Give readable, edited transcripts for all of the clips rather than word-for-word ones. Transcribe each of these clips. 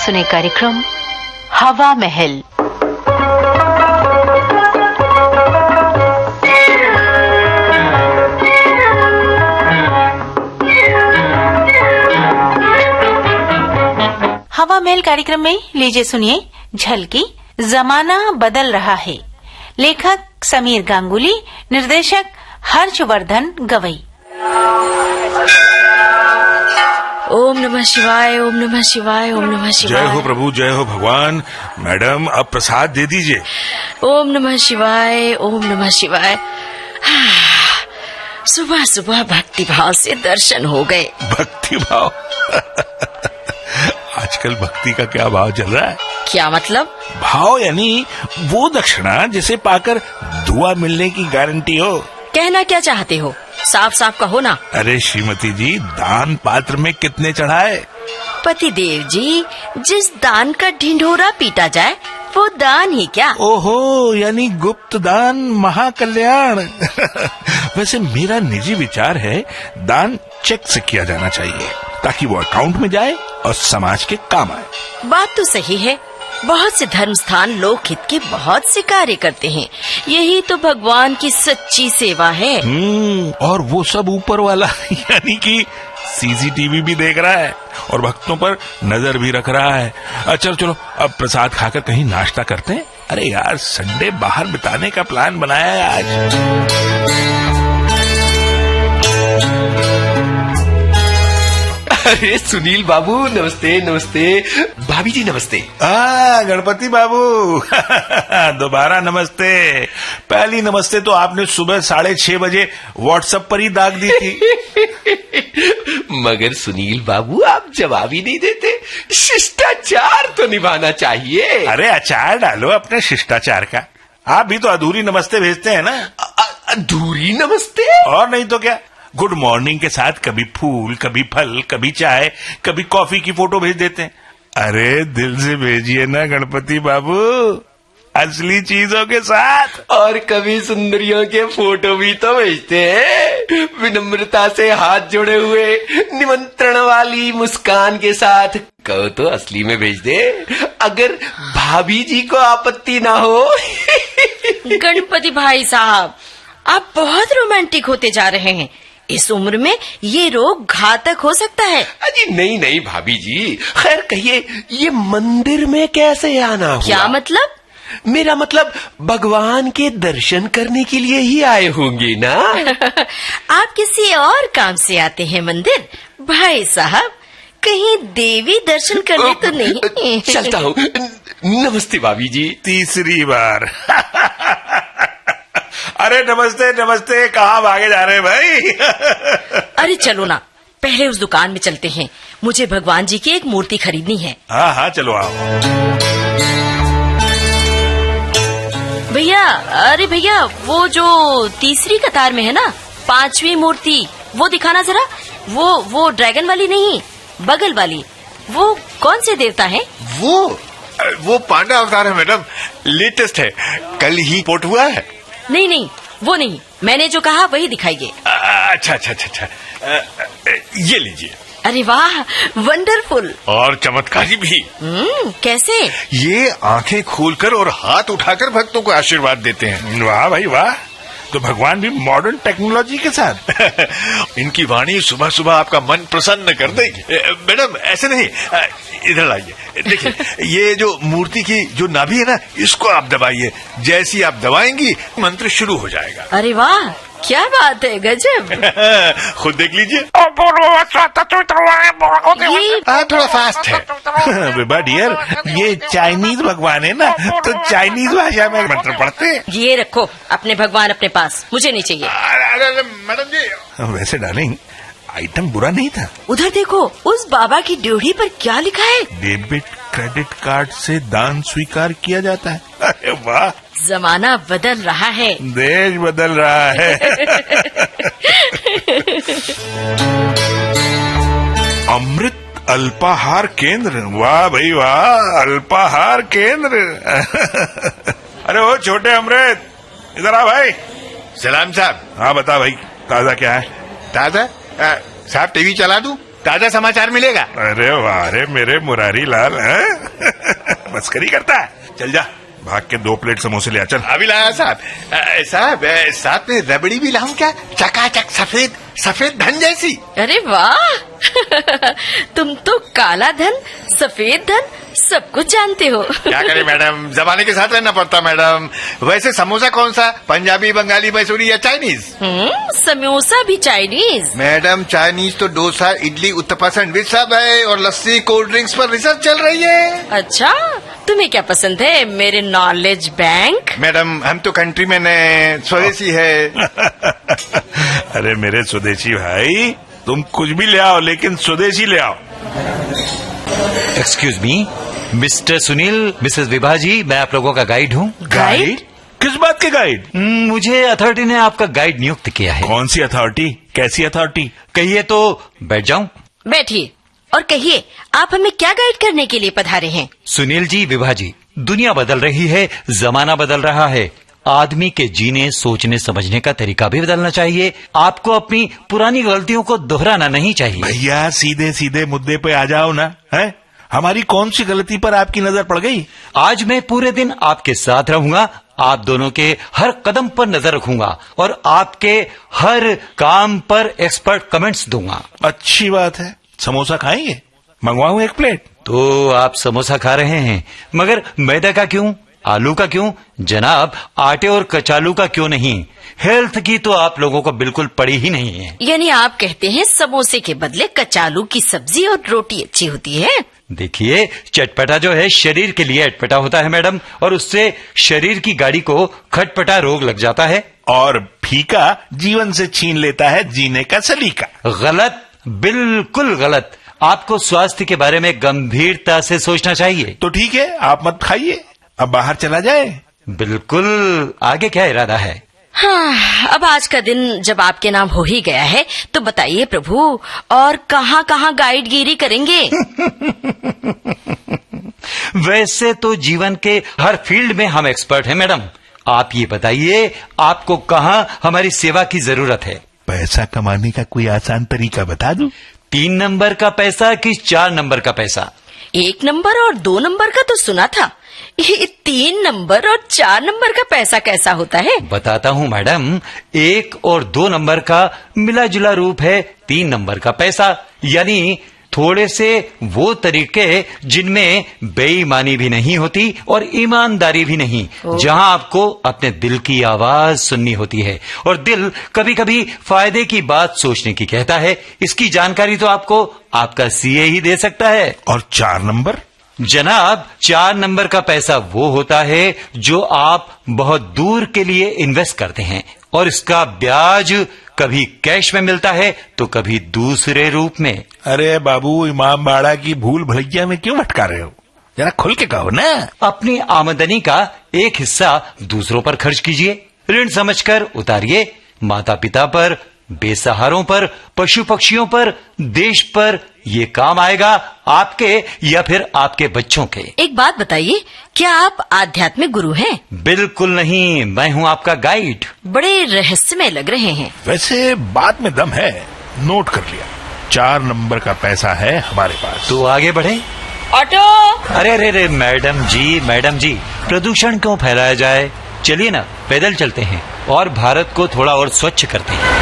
सुने कार्यक्रम हवा महल। हवा महल कार्यक्रम में लीजिए सुनिए झलकी जमाना बदल रहा है। लेखक समीर गांगुली, निर्देशक हर्षवर्धन गवई। ओम नमः शिवाय, ओम नमः शिवाय, ओम नमः शिवाय। जय हो प्रभु, जय हो भगवान। मैडम अब प्रसाद दे दीजिए। ओम नमः शिवाय, ओम नमः शिवाय। सुबह सुबह भक्ति भाव से दर्शन हो गए। भक्ति भाव आजकल भक्ति का क्या भाव चल रहा है? क्या मतलब? भाव यानी वो दक्षिणा जिसे पाकर दुआ मिलने की गारंटी हो। कहना क्या चाहते हो? साफ साफ कहो ना। अरे श्रीमती जी, दान पात्र में कितने चढ़ाए? पतिदेव जी, जिस दान का ढिंढोरा पीटा जाए वो दान ही क्या? ओहो, यानी गुप्त दान महाकल्याण। वैसे मेरा निजी विचार है दान चेक से किया जाना चाहिए ताकि वो अकाउंट में जाए और समाज के काम आए। बात तो सही है। बहुत से धर्म स्थान लोक हित के बहुत से कार्य करते हैं। यही तो भगवान की सच्ची सेवा है। और वो सब ऊपर वाला यानी कि सीसीटीवी भी देख रहा है और भक्तों पर नजर भी रख रहा है। चलो चलो अब प्रसाद खाकर कहीं नाश्ता करते हैं। अरे यार, संडे बाहर बिताने का प्लान बनाया है आज। अरे सुनील बाबू, नमस्ते नमस्ते। भाभी जी नमस्ते। गणपति बाबू दोबारा नमस्ते। पहली नमस्ते तो आपने सुबह 6:30 बजे व्हाट्सएप पर ही दाग दी थी। मगर सुनील बाबू, आप जवाब ही नहीं देते। शिष्टाचार तो निभाना चाहिए। अरे अचार डालो अपने शिष्टाचार का। आप भी तो अधूरी नमस्ते भेजते हैं ना। अधूरी नमस्ते? और नहीं तो क्या, गुड मॉर्निंग के साथ कभी फूल, कभी फल, कभी चाय, कभी कॉफी की फोटो भेज देते हैं। अरे दिल से भेजिए ना गणपति बाबू, असली चीजों के साथ। और कभी सुंदरियों के फोटो भी तो भेजते हैं, विनम्रता से हाथ जोड़े हुए, निमंत्रण वाली मुस्कान के साथ। कहो तो असली में भेज दे, अगर भाभी जी को आपत्ति ना हो। गणपति भाई साहब, आप बहुत रोमांटिक होते जा रहे हैं। इस उम्र में ये रोग घातक हो सकता है। अजी नहीं नहीं भाभी जी, खैर कहिए, ये मंदिर में कैसे आना हुआ? क्या मतलब? मेरा मतलब भगवान के दर्शन करने के लिए ही आए होंगे ना। आप किसी और काम से आते हैं मंदिर? भाई साहब, कहीं देवी दर्शन करने तो नहीं? चलता हूँ। नमस्ते भाभी जी। तीसरी बार। अरे नमस्ते नमस्ते, कहाँ भागे जा रहे हैं भाई? अरे चलो ना, पहले उस दुकान में चलते हैं। मुझे भगवान जी की एक मूर्ति खरीदनी है। हाँ हाँ चलो आओ। भैया, अरे भैया, वो जो तीसरी कतार में है ना, 5वीं मूर्ति, वो दिखाना जरा। वो ड्रैगन वाली नहीं, बगल वाली। वो कौन से देवता है? वो पांडा अवतार है मैडम, लेटेस्ट है, कल ही पोर्ट हुआ है। नहीं नहीं, वो नहीं, मैंने जो कहा वही दिखाइए। अच्छा अच्छा अच्छा, ये लीजिए। अरे वाह, वंडरफुल। और चमत्कारी भी। कैसे? ये आंखें खोलकर और हाथ उठाकर भक्तों को आशीर्वाद देते हैं। वाह भाई वाह, तो भगवान भी मॉडर्न टेक्नोलॉजी के साथ। इनकी वाणी सुबह सुबह आपका मन प्रसन्न कर देगी। मैडम ऐसे नहीं, इधर लाइए। देखिए, ये जो मूर्ति की जो नाभि है ना, इसको आप दबाइए। जैसी आप दबाएंगी मंत्र शुरू हो जाएगा। अरे वाह, क्या बात है, गजब। खुद देख लीजिए। थोड़ा फास्ट है। बेबा डियर, ये चाइनीज भगवान है ना, तो चाइनीज भाषा में मंत्र पढ़ते हैं। ये रखो अपने भगवान अपने पास, मुझे नहीं चाहिए। अरे मैडम जी, वैसे डार्लिंग, आइटम बुरा नहीं था। उधर देखो, उस बाबा की ड्योढ़ी पर क्या लिखा है? डेबिट क्रेडिट कार्ड से दान स्वीकार किया जाता है। अरे वाह, जमाना बदल रहा है, देश बदल रहा है। अमृत अल्पाहार केंद्र, वाह भाई वाह, अल्पाहार केंद्र। अरे वो छोटे अमृत, इधर आ भाई। सलाम साहब। हाँ बता भाई, ताजा क्या है? दादा साहब, टीवी चला दूं? ताजा समाचार मिलेगा। अरे वाह रे मेरे मुरारी लाल, हैं? मस्करी करता है। चल जा, भाग के 2 प्लेट समोसे ले आ, चल। अभी लाया साहब। साहब साथ में रबड़ी भी लाऊं क्या? चकाचक सफेद सफेद धन जैसी। अरे वाह तुम तो काला धन, सफेद धन सब कुछ जानते हो। क्या करें मैडम, जमाने के साथ रहना पड़ता मैडम। वैसे समोसा कौन सा, पंजाबी, बंगाली, मैसूरी या चाइनीज? समोसा भी चाइनीज? मैडम चाइनीज तो डोसा, इडली, उत्तपम, सैंडविच सब है, और लस्सी, कोल्ड ड्रिंक्स पर रिसर्च चल रही है। अच्छा, तुम्हें क्या पसंद है मेरे नॉलेज बैंक? मैडम हम तो कंट्री में नए स्वदेशी है। अरे मेरे स्वदेशी भाई, तुम कुछ भी ले आओ लेकिन स्वदेशी ले आओ। Excuse me, mister Sunil, missus Vibha ji, मैं आप लोगों का गाइड हूँ। गाइड? किस बात के गाइड? मुझे अथॉरिटी ने आपका गाइड नियुक्त किया है। कौन सी अथॉरिटी, कैसी अथॉरिटी? कहिए तो बैठ जाऊं? बैठिए और कहिए, आप हमें क्या गाइड करने के लिए पधारे हैं? सुनील जी, विभा जी, दुनिया बदल रही है, जमाना बदल रहा है, आदमी के जीने, सोचने, समझने का तरीका भी बदलना चाहिए। आपको अपनी पुरानी गलतियों को दोहराना नहीं चाहिए। भैया सीधे सीधे मुद्दे पे आ जाओ ना, है? हमारी कौन सी गलती पर आपकी नजर पड़ गई? आज मैं पूरे दिन आपके साथ रहूंगा, आप दोनों के हर कदम पर नजर रखूंगा और आपके हर काम पर एक्सपर्ट कमेंट्स दूंगा। अच्छी बात है। समोसा खाएंगे? मंगवाऊं 1 प्लेट? तो आप समोसा खा रहे हैं, मगर मैदा का क्यों, आलू का क्यों? जनाब, आटे और कचालू का क्यों नहीं? हेल्थ की तो आप लोगों को बिल्कुल पड़ी ही नहीं है। यानी आप कहते हैं समोसे के बदले कचालू की सब्जी और रोटी अच्छी होती है? देखिए, चटपटा जो है शरीर के लिए अटपटा होता है मैडम, और उससे शरीर की गाड़ी को खटपटा रोग लग जाता है। और फीका जीवन से छीन लेता है जीने का सलीका। गलत, बिल्कुल गलत। आपको स्वास्थ्य के बारे में गंभीरता से सोचना चाहिए। तो ठीक है, आप मत खाइए, अब बाहर चला जाए। बिल्कुल। आगे क्या इरादा है? हाँ, अब आज का दिन जब आपके नाम हो ही गया है तो बताइए प्रभु, और कहाँ कहाँ गाइडगिरी करेंगे? वैसे तो जीवन के हर फील्ड में हम एक्सपर्ट हैं मैडम। आप ये बताइए, आपको कहाँ हमारी सेवा की जरूरत है? पैसा कमाने का कोई आसान तरीका बता दूं? 3 नंबर का पैसा कि 4 नंबर का पैसा? 1 नंबर और 2 नंबर का तो सुना था, ये 3 नंबर और 4 नंबर का पैसा कैसा होता है? बताता हूँ मैडम। 1 और 2 नंबर का मिला जुला रूप है 3 नंबर का पैसा। यानी थोड़े से वो तरीके जिनमें बेईमानी भी नहीं होती और ईमानदारी भी नहीं, जहां आपको अपने दिल की आवाज सुननी होती है, और दिल कभी कभी फायदे की बात सोचने की कहता है। इसकी जानकारी तो आपको आपका सीए ही दे सकता है। और 4 नंबर? जनाब, 4 नंबर का पैसा वो होता है जो आप बहुत दूर के लिए इन्वेस्ट करते हैं, और इसका ब्याज कभी कैश में मिलता है तो कभी दूसरे रूप में। अरे बाबू, इमाम बाड़ा की भूल भुलैया में क्यों भटका रहे हो? जरा खुल के कहो ना। अपनी आमदनी का एक हिस्सा दूसरों पर खर्च कीजिए, ऋण समझकर उतारिए। माता पिता पर, बेसहारों पर, पशु पक्षियों पर, देश पर। ये काम आएगा आपके या फिर आपके बच्चों के। एक बात बताइए, क्या आप आध्यात्मिक गुरु हैं? बिल्कुल नहीं, मैं हूँ आपका गाइड। बड़े रहस्यमय लग रहे हैं। वैसे बात में दम है, नोट कर लिया। 4 नंबर का पैसा है हमारे पास। तो आगे बढ़े। ऑटो! अरे अरे अरे, मैडम जी, प्रदूषण क्यों फैलाया जाए? चलिए ना, पैदल चलते हैं और भारत को थोड़ा और स्वच्छ करते हैं।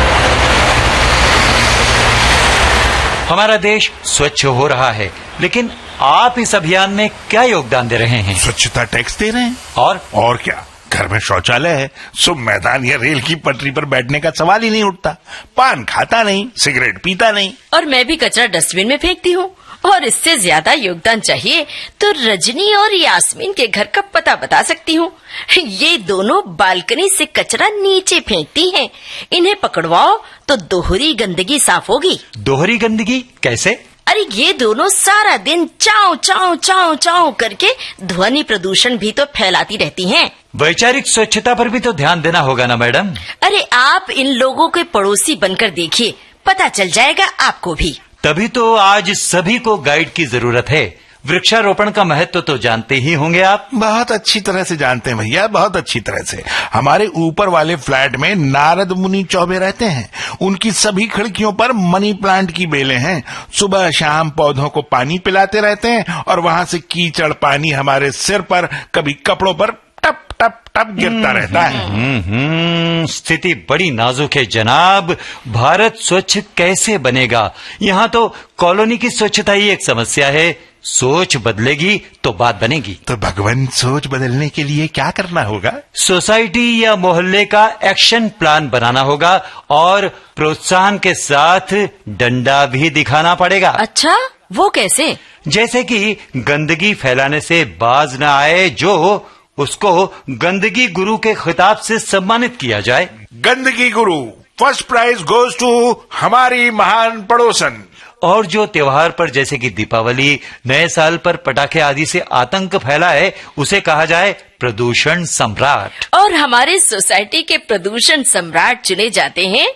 हमारा देश स्वच्छ हो रहा है, लेकिन आप इस अभियान में क्या योगदान दे रहे हैं? स्वच्छता टैक्स दे रहे हैं। और क्या, घर में शौचालय है, सो मैदान या रेल की पटरी पर बैठने का सवाल ही नहीं उठता। पान खाता नहीं, सिगरेट पीता नहीं। और मैं भी कचरा डस्टबिन में फेंकती हूँ। और इससे ज्यादा योगदान चाहिए तो रजनी और यास्मीन के घर का पता बता सकती हूँ। ये दोनों बालकनी से कचरा नीचे फेंकती हैं। इन्हें पकड़वाओ तो दोहरी गंदगी साफ होगी। दोहरी गंदगी कैसे? अरे ये दोनों सारा दिन चाव चाव चाव चाव करके ध्वनि प्रदूषण भी तो फैलाती रहती हैं। वैचारिक स्वच्छता पर भी तो ध्यान देना होगा ना मैडम। अरे आप इन लोगों के पड़ोसी बनकर देखिए, पता चल जाएगा आपको भी। तभी तो आज सभी को गाइड की जरूरत है। वृक्षारोपण का महत्व तो जानते ही होंगे आप। बहुत अच्छी तरह से जानते हैं भैया, बहुत अच्छी तरह से। हमारे ऊपर वाले फ्लैट में नारद मुनि चौबे रहते हैं। उनकी सभी खिड़कियों पर मनी प्लांट की बेलें हैं। सुबह शाम पौधों को पानी पिलाते रहते हैं और वहां से कीचड़ पानी हमारे सिर पर, कभी कपड़ों पर टप टप टप गिरता रहता है। स्थिति बड़ी नाजुक है जनाब। भारत स्वच्छ कैसे बनेगा? यहाँ तो कॉलोनी की स्वच्छता ही एक समस्या है। सोच बदलेगी तो बात बनेगी। तो भगवान, सोच बदलने के लिए क्या करना होगा? सोसाइटी या मोहल्ले का एक्शन प्लान बनाना होगा और प्रोत्साहन के साथ डंडा भी दिखाना पड़ेगा। अच्छा, वो कैसे? जैसे कि गंदगी फैलाने से बाज न आए, जो उसको गंदगी गुरु के खिताब से सम्मानित किया जाए। गंदगी गुरु, फर्स्ट प्राइज गोज टू हमारी महान पड़ोसन। और जो त्योहार पर जैसे कि दीपावली, नए साल पर पटाखे आदि से आतंक फैला है, उसे कहा जाए प्रदूषण सम्राट। और हमारे सोसाइटी के प्रदूषण सम्राट चुने जाते हैं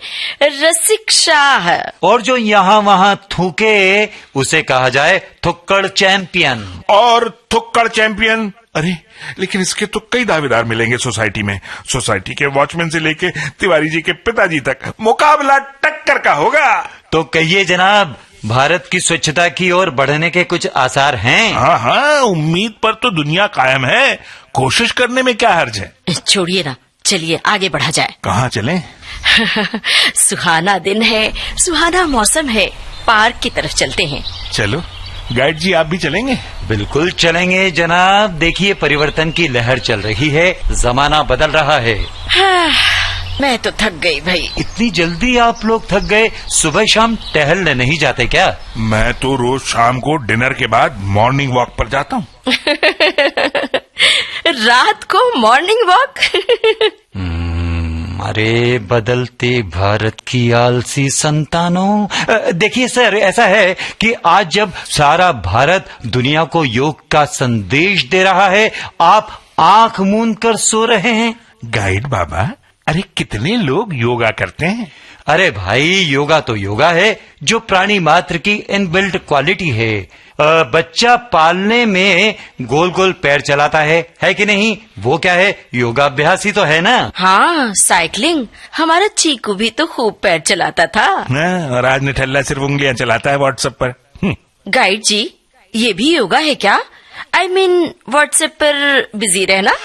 रसिक शाह। और जो यहाँ वहाँ थूके, उसे कहा जाए थुक्कड़ चैंपियन। और थुक्कड़ चैंपियन? अरे, लेकिन इसके तो कई दावेदार मिलेंगे सोसाइटी में। सोसाइटी के वॉचमैन से लेके तिवारी जी के पिताजी तक मुकाबला टक्कर का होगा। तो कहिए जनाब, भारत की स्वच्छता की ओर बढ़ने के कुछ आसार हैं? हाँ हाँ, उम्मीद पर तो दुनिया कायम है। कोशिश करने में क्या हर्ज है? छोड़िए ना, चलिए आगे बढ़ा जाए। कहाँ चलें? सुहाना दिन है, सुहाना मौसम है, पार्क की तरफ चलते हैं। चलो गाइड जी, आप भी चलेंगे? बिल्कुल चलेंगे जनाब। देखिए, परिवर्तन की लहर चल रही है, जमाना बदल रहा है। मैं तो थक गई भाई। इतनी जल्दी आप लोग थक गए? सुबह शाम टहलने नहीं जाते क्या? मैं तो रोज शाम को डिनर के बाद मॉर्निंग वॉक पर जाता हूँ। रात को मॉर्निंग वॉक? अरे बदलते भारत की आलसी संतानों। देखिए सर, ऐसा है कि आज जब सारा भारत दुनिया को योग का संदेश दे रहा है, आप आंख मूंद कर सो रहे हैं। गाइड बाबा, अरे कितने लोग योगा करते हैं? अरे भाई, योगा तो योगा है, जो प्राणी मात्र की इनबिल्ट क्वालिटी है। बच्चा पालने में गोल गोल पैर चलाता है कि नहीं? वो क्या है? योगाभ्यास ही तो है ना। हाँ, साइकिलिंग। हमारा चीकू भी तो खूब पैर चलाता था। और आज निठल्ला सिर्फ उंगलियां चलाता है व्हाट्सएप पर। गाइड जी, ये भी योगा है क्या? I mean, व्हाट्सएप पर बिजी रहना।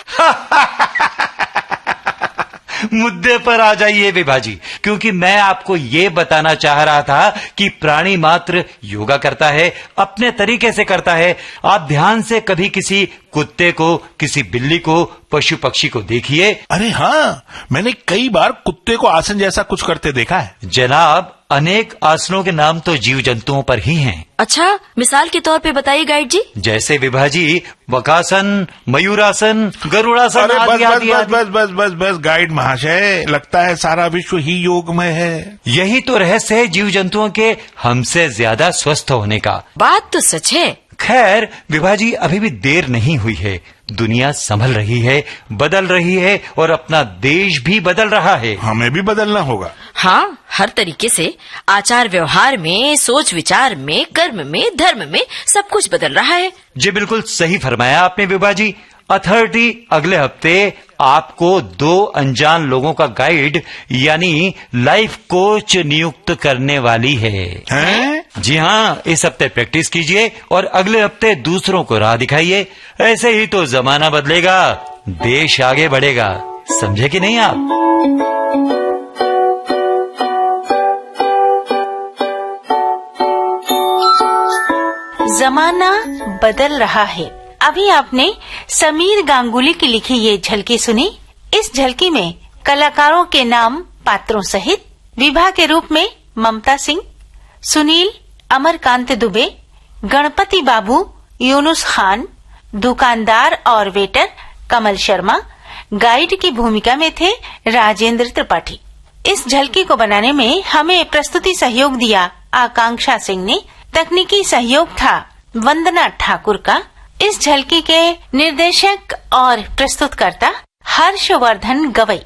मुद्दे पर आ जाइए विभाजी, क्योंकि मैं आपको ये बताना चाह रहा था कि प्राणी मात्र योगा करता है, अपने तरीके से करता है। आप ध्यान से कभी किसी कुत्ते को, किसी बिल्ली को, पशु पक्षी को देखिए। अरे हाँ, मैंने कई बार कुत्ते को आसन जैसा कुछ करते देखा है। जनाब, अनेक आसनों के नाम तो जीव जंतुओं पर ही हैं। अच्छा, मिसाल के तौर पे बताइए गाइड जी। जैसे विभाजी, वकासन, मयूरासन, गरुड़ासन अरे आदि आदि बस आदि। बस बस बस बस गाइड महाशय, लगता है सारा विश्व ही योगमय है। यही तो रहस्य है जीव जंतुओं के हमसे ज्यादा स्वस्थ होने का। बात तो सच है। खैर विभाजी, अभी भी देर नहीं हुई है। दुनिया संभल रही है, बदल रही है और अपना देश भी बदल रहा है। हमें भी बदलना होगा। हाँ, हर तरीके से, आचार व्यवहार में, सोच विचार में, कर्म में, धर्म में, सब कुछ बदल रहा है। जी बिल्कुल सही फरमाया आपने विभाजी। अथॉरिटी अगले हफ्ते आपको 2 अनजान लोगों का गाइड यानी लाइफ कोच नियुक्त करने वाली है। हैं? जी हाँ, इस हफ्ते प्रैक्टिस कीजिए और अगले हफ्ते दूसरों को राह दिखाइए। ऐसे ही तो जमाना बदलेगा, देश आगे बढ़ेगा। समझे कि नहीं आप? जमाना बदल रहा है। अभी आपने समीर गांगुली की लिखी ये झलकी सुनी। इस झलकी में कलाकारों के नाम पात्रों सहित विभा के रूप में ममता सिंह, सुनील, अमरकांत दुबे, गणपति बाबू, यूनुस खान, दुकानदार और वेटर कमल शर्मा, गाइड की भूमिका में थे राजेंद्र त्रिपाठी। इस झलकी को बनाने में हमें प्रस्तुति सहयोग दिया आकांक्षा सिंह ने। तकनीकी सहयोग था वंदना ठाकुर का। इस झलकी के निर्देशक और प्रस्तुतकर्ता हर्षवर्धन गवई।